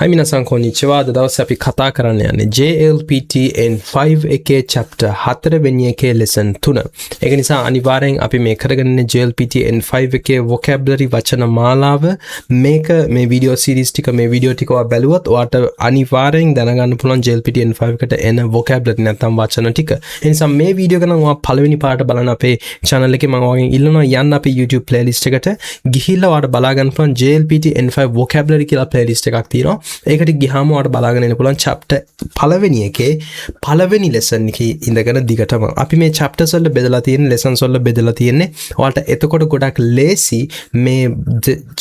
Hi minasan konnichiwa. අද දවසේ අපි කතා කරන්න යන්නේ JLPT N5 එකේ chapter 4 වෙනි එකේ lesson 3. ඒක නිසා අනිවාර්යෙන් අපි මේ කරගෙන ඉන්නේ JLPT N5 එකේ vocabulary වචන මාලාව. මේක මේ video series ටික මේ video ටික ඔයා බැලුවොත් ඔයාට අනිවාර්යෙන් දැනගන්න පුළුවන් JLPT N5 එකට එන vocabulary නැත්නම් වචන ටික. ඒ නිසා මේ video එක නම් ඔයා පළවෙනි පාට බලන්න අපේ channel එකේ මම ඔයගෙන් ඉල්ලනවා යන්න අපේ YouTube playlist එකට ගිහිල්ලා ඔයාට බලා ගන්න පුළුවන් JLPT N5 vocabulary කියලා playlist එකක් තියෙනවා. ඒකට ගියාම ඔයාලට බලාගෙන ඉන්න පුළුවන් chapter පළවෙනි එකේ පළවෙනි lesson එකේ ඉඳගෙන දිගටම අපි මේ chapters වල බෙදලා තියෙන lessons වල බෙදලා තියෙන්නේ ඔයාලට එතකොට ගොඩක් ලේසි මේ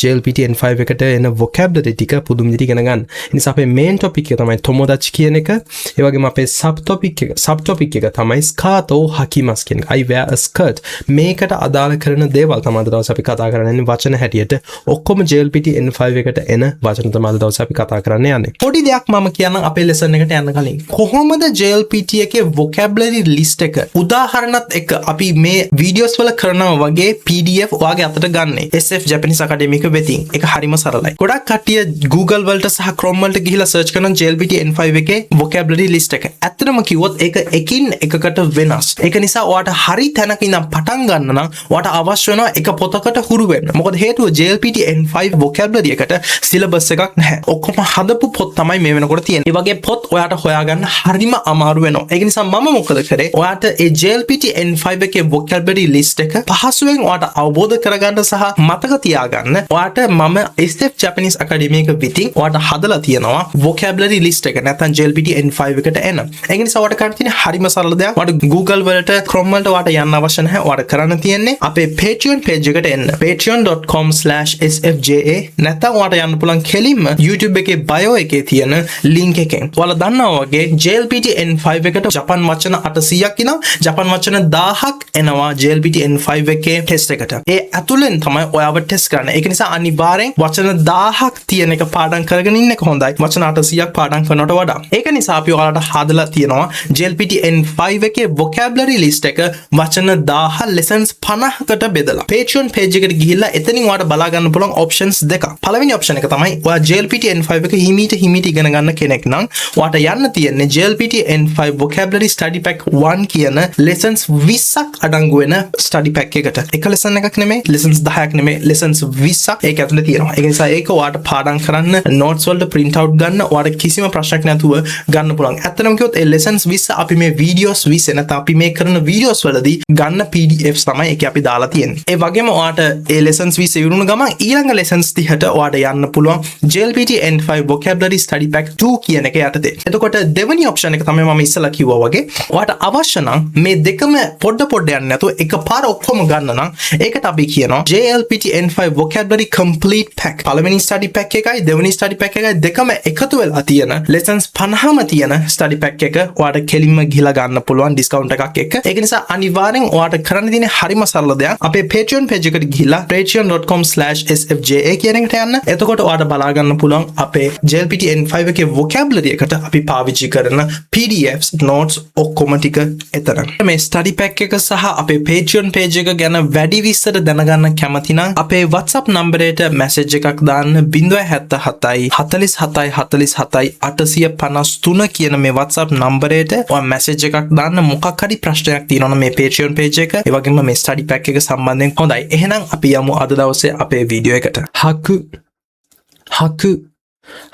JLPT N5 එකට එන vocabulary ටික පුදුම විදිහට ඉගෙන ගන්න. ඒ නිසා අපේ main topic එක තමයි tomodachi කියන එක. ඒ වගේම අපේ subtopic එක තමයි skirt or hakimasu කියන එක. I wear a skirt. මේකට අදාළ කරන දේවල් තමයි අද දවසේ අපි කතා කරන්නේ වචන හැටියට. ඔක්කොම JLPT N5 එකට එන වචන තමයි අද දවසේ අපි කතා කරන්නේ යන්නේ. පොඩි දෙයක් මම කියන්නම් අපේ lesson එකට යන්න කලින්. කොහොමද JLPT එකේ vocabulary list එක උදාහරණත් එක්ක අපි මේ videos වල කරනවා වගේ PDF ඔයාගේ අතට ගන්නෙ. SF Japanese Academy එක වෙතින්. ඒක හරිම සරලයි. ගොඩක් කට්ටිය Google වලට සහ Chrome වලට ගිහිලා search කරන JLPT N5 එකේ vocabulary list එක. ඇත්තටම කිව්වොත් ඒක එකින් එකකට වෙනස්. ඒක නිසා ඔයාට හරි තැනක ඉඳන් පටන් ගන්න නම් ඔයාට අවශ්‍ය වෙනවා එක පොතකට හුරු වෙන්න. මොකද හේතුව JLPT N5 vocabulary එකට syllabus එකක් නැහැ. ඔක්කොම හදපු පොත් තමයි මේ වෙනකොට තියෙන්නේ. ඒ වගේ පොත් ඔයාට හොයාගන්න හරිම අමාරු වෙනවා. ඒක නිසා මම මොකද කරේ? ඔයාට ඒ JLPT N5 එකේ vocabulary list එක පහසුවෙන් ඔයාට අවබෝධ කරගන්න සහ මතක තියාගන්න ඔයාට මම SF Japanese Academy එක විතින් ඔයාට හදලා තියෙනවා vocabulary list එක. නැත්නම් JLPT N5 එකට එන. ඒක නිසා ඔයාට කරන්න තියෙන්නේ හරිම සරල දෙයක්. ඔයාට Google වලට Chrome වලට ඔයාට යන්න අවශ්‍ය නැහැ. ඔයාට කරන්න තියෙන්නේ අපේ Patreon page එකට එන්න. patreon.com/sfja නැත්නම් ඔයාට යන්න පුළුවන් කෙලින්ම YouTube එකේ bio එකේ තියෙන link එකෙන්. ඔයාලා දන්නවා වගේ JLPT N5 එකට ජපන් වචන 800ක් ඉනවා. ජපන් වචන 1000ක් එනවා JLPT N5 එකේ test එකට. ඒ ඇතුලෙන් තමයි ඔයාව test කරන්නේ. ඒක නිසා අනිවාර්යෙන් වචන 1000ක් තියෙන එක පාඩම් කරගෙන ඉන්න එක හොඳයි. වචන 800ක් පාඩම් කරනවට වඩා. ඒක නිසා අපි ඔයාලට හදලා තියෙනවා JLPT N5 එකේ vocabulary list එක වචන 1000 lessons 50කට බෙදලා. Patreon page එකට ගිහිල්ලා එතනින් ඔයාලට බලා ගන්න පුළුවන් options දෙකක්. පළවෙනි option එක තමයි ඔයා JLPT N5 එක හිමීට ඉගෙන ගන්න කෙනෙක් නම් ඔයාට යන්න තියෙන්නේ JLPT N5 vocabulary study pack 1 කියන lessons 20ක් අඩංගු වෙන study pack එකට. එක lesson එකක් නෙමෙයි, lessons 10ක් නෙමෙයි, lessons 20ක් ඒක ඇතුලේ තියෙනවා. ඒක නිසා ඒක ඔයාට පාඩම් කරන්න, notes වලට print out ගන්න, ඔයාට කිසිම ප්‍රශ්නයක් නැතුව ගන්න පුළුවන්. ඇත්තටම කිව්වොත් ඒ lessons 20 අපි මේ videos 20 නැත්නම් අපි මේ කරන videos වලදී ගන්න PDFs තමයි ඒක අපි දාලා තියෙන්නේ. ඒ වගේම ඔයාට ඒ lessons 20 ඉවරුණු ගමන් ඊළඟ lessons 30ට ඔයාට යන්න පුළුවන් JLPT N5 vocabulary study pack 2 කියන එක යටතේ. එතකොට දෙවෙනි option එක තමයි මම ඉස්සලා කිව්වා වගේ ඔයාට අවශ්‍ය නම් මේ දෙකම පොඩ යන්න නැතුව එකපාර ඔක්කොම ගන්න නම් ඒකට අපි කියනවා JLPT N5 vocabulary complete pack. පළවෙනි study pack එකයි දෙවෙනි study pack එකයි දෙකම එකතු වෙලා තියෙන lessons 50ම තියෙන study pack එක ඔයාට කෙලින්ම ගිහලා ගන්න පුළුවන් discount එකක් එක්ක. ඒක නිසා අනිවාර්යෙන් ඔයාට කරන්න තියෙන්නේ හරිම සරල දෙයක්. අපේ Patreon page එකට ගිහිල්ලා patreon.com/sfja කියන එකට යන්න. එතකොට ඔයාට බලා ගන්න පුළුවන් අපේ JLPT N5 එකේ vocabulary එකට අපි පාවිච්චි කරන PDFs notes ඔක්කොම ටික එතන. මේ study pack එක සහ අපේ Patreon page එක ගැන වැඩි විස්තර දැනගන්න කැමති නම් අපේ WhatsApp number එකට message එකක් දාන්න 077 47 47 853 කියන මේ WhatsApp number එකට ඔයා message එකක් දාන්න මොකක් හරි ප්‍රශ්නයක් තියෙනවා නම් මේ Patreon page එක ඒ වගේම මේ study pack එක සම්බන්ධයෙන් හොඳයි. එහෙනම් අපි යමු අද දවසේ අපේ වීඩියෝ එකට.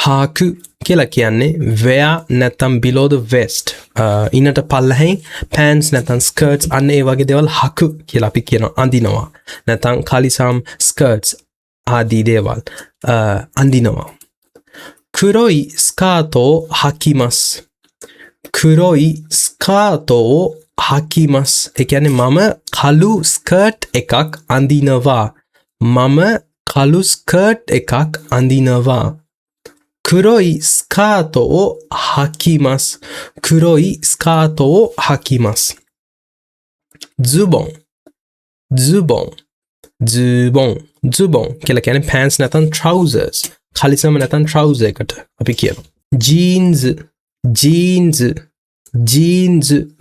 haku කියලා කියන්නේ wear නැත්නම් below the waist. ඉන්නට පල්ලෙහින් pants නැත්නම් skirts අන්න ඒ වගේ දේවල් haku කියලා අපි කියනවා අඳිනවා. නැත්නම් කලිසම් skirts ආදී දේවල් අඳිනවා. kuroi skirt o hakimasu. kuroi skirt o hakimasu. ඒ කියන්නේ මම කළු skirt එකක් අඳිනවා. මම කළු skirt එකක් අඳිනවා. kuroi skirt o hakimasu. kuroi skirt o hakimasu. zubon කියලා කියන්නේ pants නැත්නම් trousers. කලිසම නැත්නම් trouser එකට අපි කියනවා. jeans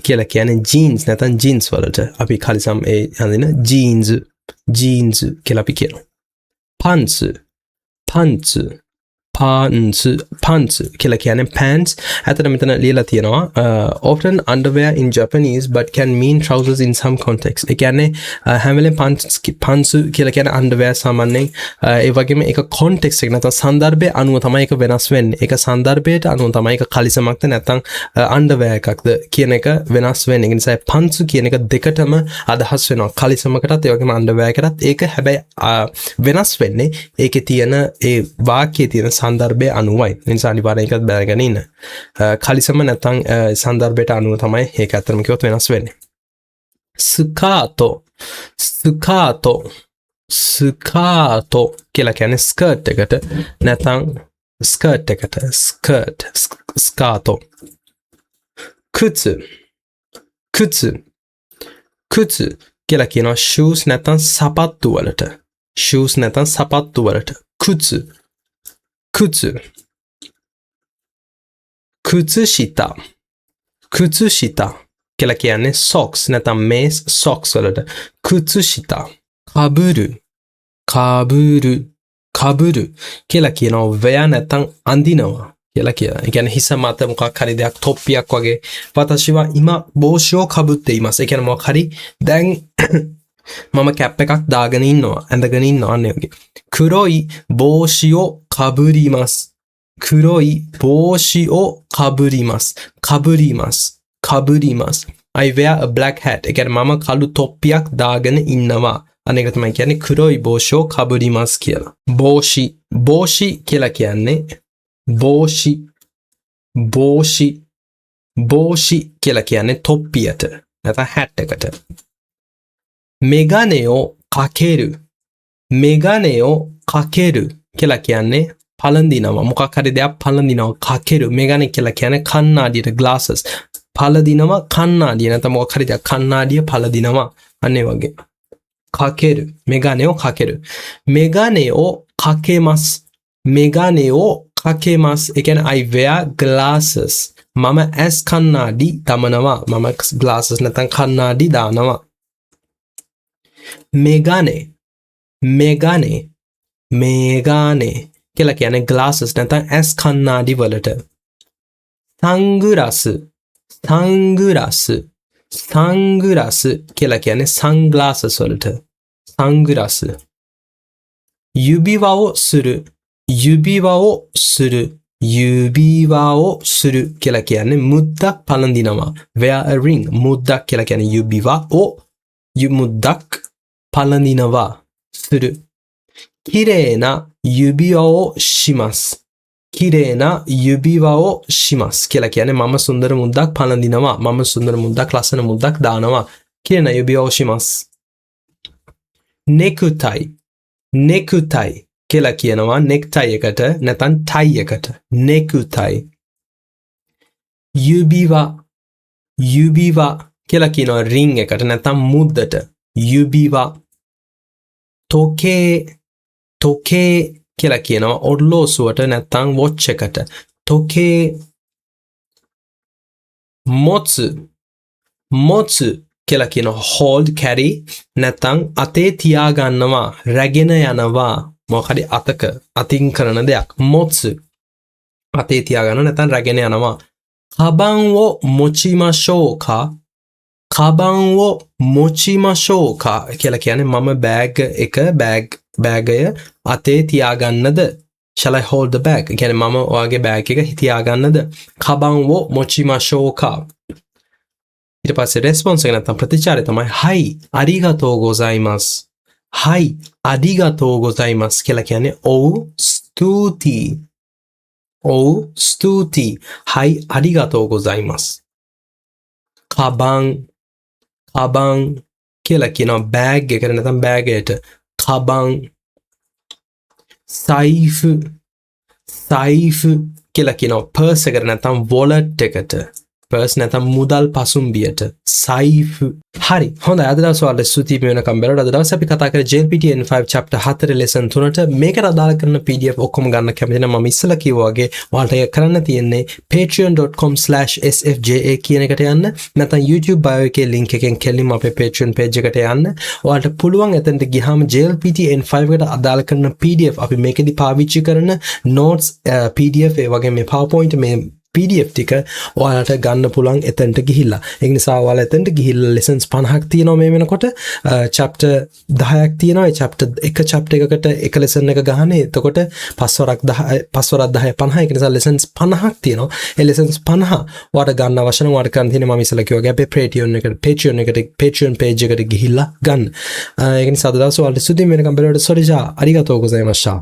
කියලා කියන්නේ jeans නැත්නම් jeans වලට අපි කලිසම් ඒ අඳින jeans කියලා අපි කියනවා. pants pants කියලා කියන්නේ pants. ඇත්තට මෙතන ලියලා තියෙනවා often underwear in Japanese but can mean trousers in some context. ඒ කියන්නේ හැම වෙලේම pants කියලා කියන්නේ underwear සාමාන්‍යයෙන් ඒ වගේම ඒක context එක නැත්නම් සන්දර්භය අනුව තමයි ඒක වෙනස් වෙන්නේ. ඒක සන්දර්භයට අනුව තමයි ඒක කලිසමක්ද නැත්නම් underwear එකක්ද කියන එක වෙනස් වෙන්නේ. ඒ නිසා pants කියන එක දෙකටම අදහස් වෙනවා. කලිසමකටත් ඒ වගේම underwear එකටත් ඒක හැබැයි වෙනස් වෙන්නේ ඒකේ තියෙන ඒ වාක්‍යයේ තියෙන සන්දර්භය අනුවයි. ඒ නිසා අනිවාර්යෙන් ඒකත් බැලගෙන ඉන්න. කලිසම නැත්නම් සන්දර්භයට අනුව තමයි ඒක අතරම කිව්වොත් වෙනස් වෙන්නේ. ස්කාටෝ කියලා කියන්නේ ස්කර්ට් එකට නැත්නම් ස්කර්ට් එකට ස්කාටෝ. කුත්සු කියලා කියනවා shoes නැත්නම් සපත්තු වලට. shoes නැත්නම් සපත්තු වලට. කුත්සු. කුත්සුෂිතා කියලා කියන්නේ socks නැත්නම් මේස් socks වලට. කුත්සුෂිතා. කබුරු කියලා කියනවා wear නැත්නම් අඳිනවා කියලා කියනවා. ඒ කියන්නේ හිස මත මොකක් හරි දෙයක් තොප්පියක් වගේ. වතශි wa ima boshi o kabutte imasu. ඒ කියන්නේ මොකක් හරි දැන් මම කැප් එකක් දාගෙන ඉන්නවා ඇඳගෙන ඉන්නවා අන්න වගේ. කුරොයි බෝෂි o kaburimasu. කුරොයි බෝෂි o kaburimasu. I wear a black hat. ඒ කියන්නේ මම කළු තොප්පියක් දාගෙන ඉන්නවා. අනේක තමයි කියන්නේ කුරොයි බෝෂි o kaburimasu කියලා. බෝෂි කියලා කියන්නේ බෝෂි කියලා කියන්නේ තොප්පියට නැත්නම් hat එකට. මෙගානේをかけるකියලා කියන්නේ පළඳිනවා. මොකක් හරි දෙයක් පළඳිනවා. කකෙරු මෙගානේ කියලා කියන්නේ කණ්ණාඩියට glasses. පළඳිනවා කණ්ණාඩිය නැත්නම් මොකක් හරි දෙයක් කණ්ණාඩිය පළඳිනවා. අන්න ඒ වගේ. කකෙරු මෙගානේをかける. මෙගානේをかけます. මෙගානේをかけます. ඒ කියන්නේ I wear glasses. මම ඇස් කණ්ණාඩි දමනවා. මම glasses නැත්නම් කණ්ණාඩි දානවා. මෙගානේ කියලා කියන්නේ glasses නැත්නම් ඇස් කණ්ණාඩි වලට. සන්ග්ලාස් කියලා කියන්නේ sunglasses වලට. sunglass. යුබිවාをするකියලා කියන්නේ මුද්දක් පළඳිනවා. wear a ring. මුද්දක් කියලා කියන්නේ යුබිවාをමුද්දක් පළඳිනවා. する。綺麗な指輪をします。綺麗な指輪をします。කියලා කියන්නේ මම සුන්දර මුද්දක් පළඳිනවා. මම සුන්දර මුද්දක් ලස්සන මුද්දක් දානවා. 綺麗な指輪をします。නෙක්ටයි කියලා කියනවා නෙක්ටයි එකට නැත්නම් ටයි එකට. නෙක්ටයි. යුබිවා කියලා කියනවා ring එකට නැත්නම් මුද්දට. යුබිවා. තොකේ කියලා කියනවා ඔර්ලෝසුවට නැත්නම් watch එකට. තොකේ. මොත්සු කියලා කියනවා hold carry නැත්නම් අතේ තියා ගන්නවා රැගෙන යනවා මොකක් හරි අතින් කරන දෙයක්. මොත්සු අතේ තියා ගන්න නැත්නම් රැගෙන යනවා. කබන් wo mochimashou ka. කබන් wo mochimashou ka කියලා කියන්නේ මම බෑගය අතේ තියාගන්නද. shall I hold the bag? කියන්නේ මම ඔයාගේ බෑග් එක තියාගන්නද. කබන් wo mochimashou ka. ඊට පස්සේ response එක නැත්නම් ප්‍රතිචාරය තමයිはいありがとうございます.はいありがとうございますකියලා කියන්නේ ඔව් ස්තුතියි.はいありがとうございます. කබන් කියලා කියනවා බෑග් එකට නැත්නම් බෑගයට. කබන්. සයිෆු කියලා කියනවා පර්ස් එකට නැත්නම් wallet එකට. පර්ස් නැතම් මුදල් පසුම්බියට සයිෆ් හරි හොඳ අද දවස් වලට ස්තුතියි වෙනකම් බැලුවට අද දවස් අපි කතා කරේ JLPT N5 chapter 4 lesson 3ට මේකට අදාළ කරන PDF ඔක්කොම ගන්න කැමති නම් මම ඉස්සලා කිව්වා වගේ ඔයාලට ඒක කරන්න තියෙන්නේ patreon.com/sfja කියන එකට යන්න නැත්නම් YouTube bio එකේ link එකෙන් කෙලින්ම අපේ Patreon page එකට යන්න ඔයාලට පුළුවන් එතනට ගියාම JLPT N5 එකට අදාළ කරන PDF අපි මේකෙදි පාවිච්චි කරන notes PDF ඒ වගේ මේ PowerPoint මේ PDF ටික ඔයාලට ගන්න පුළුවන් එතනට ගිහිල්ලා. ඒ නිසා ඔයාලා එතනට ගිහිල්ලා lessons 50ක් තියෙනවා මේ වෙනකොට. chapter 10ක් තියෙනවා. ඒ chapter එක chapter එකකට එක lesson එක ගහන්නේ. එතකොට 5 වරක් 10 50. ඒ නිසා lessons 50ක් තියෙනවා. ඒ lessons 50 ඔයාලට ගන්න අවශ්‍ය නම් ඔයාලට කරන්න තියෙන්නේ මම ඉස්සෙල්ලා කිව්වා අපේ Patreon page එකට ගිහිල්ලා ගන්න. ඒක නිසා අද දවසේ ඔයාලට ස්තුතියි වෙනකම් බලවට සොරිජා අරිගතෝ ගොසයිමස්සා.